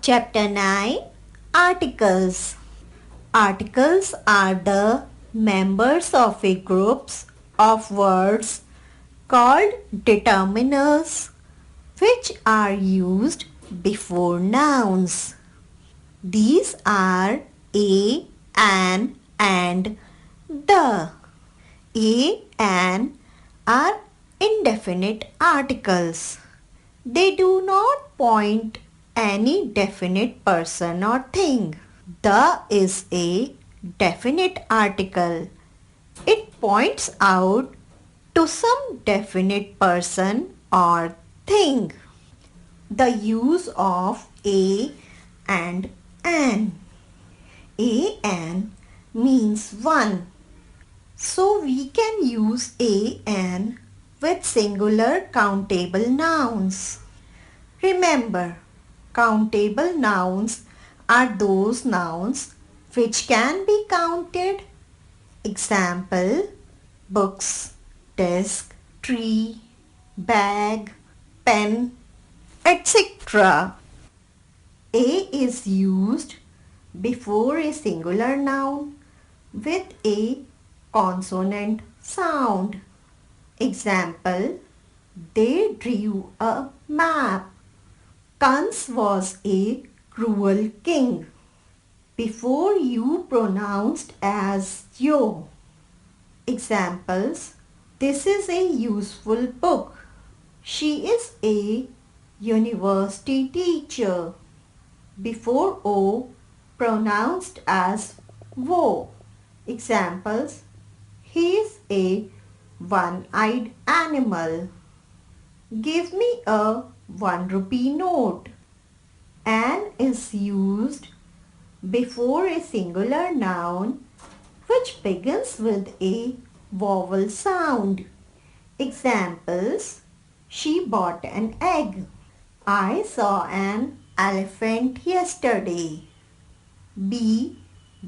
Chapter 9. Articles. Articles are the members of a group of words called determiners which are used before nouns. These are a, an, and the. A, an are indefinite articles. They do not point any definite person or thing. The is a definite article. It points out to some definite person or thing. The use of a and an. A and means one. So we can use a and with singular countable nouns. Remember, countable nouns are those nouns which can be counted. Example, books, desk, tree, bag, pen, etc. A is used before a singular noun with a consonant sound. Example, they drew a map. Kans was a cruel king. Before you pronounced as yo. Examples, this is a useful book. She is a university teacher. Before o, pronounced as wo. Examples, he is a one-eyed animal. Give me a 1 rupee note. An is used before a singular noun which begins with a vowel sound. Examples, she bought an egg. I saw an elephant yesterday. Be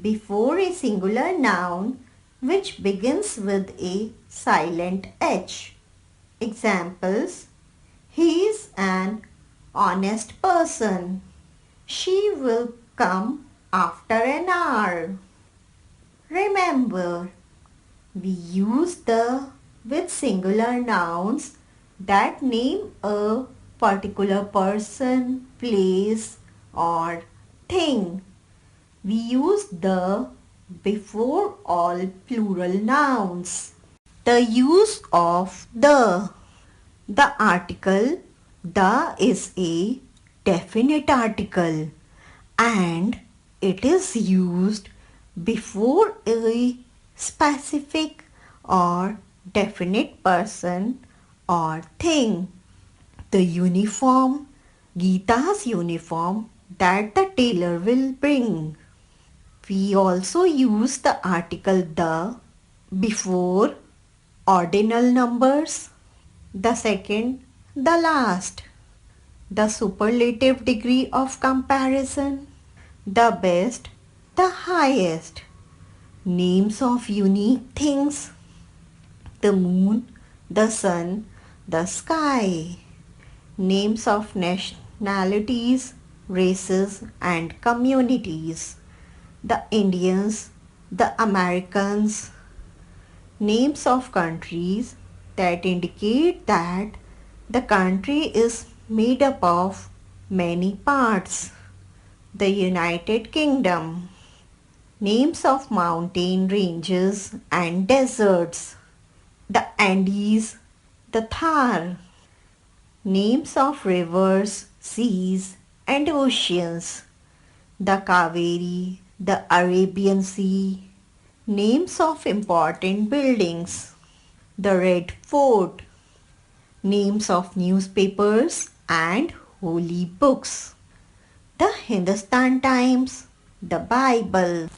before a singular noun which begins with a silent H. Examples, he is an honest person. She will come after an hour. Remember, we use the with singular nouns that name a particular person, place or thing. We use the before all plural nouns. The use of the. The article the is a definite article and it is used before a specific or definite person or thing. The uniform, Geeta's uniform that the tailor will bring. We also use the article the before ordinal numbers, the second, the last, the superlative degree of comparison, the best, the highest, names of unique things, the moon, the sun, the sky, names of nationalities, races and communities, the Indians, the Americans, names of countries that indicate that the country is made up of many parts. The United Kingdom. Names of mountain ranges and deserts. The Andes, the Thar. Names of rivers, seas and oceans. The Kaveri, the Arabian Sea. Names of important buildings. The Red Fort. Names of newspapers and holy books. The Hindustan Times. The Bible.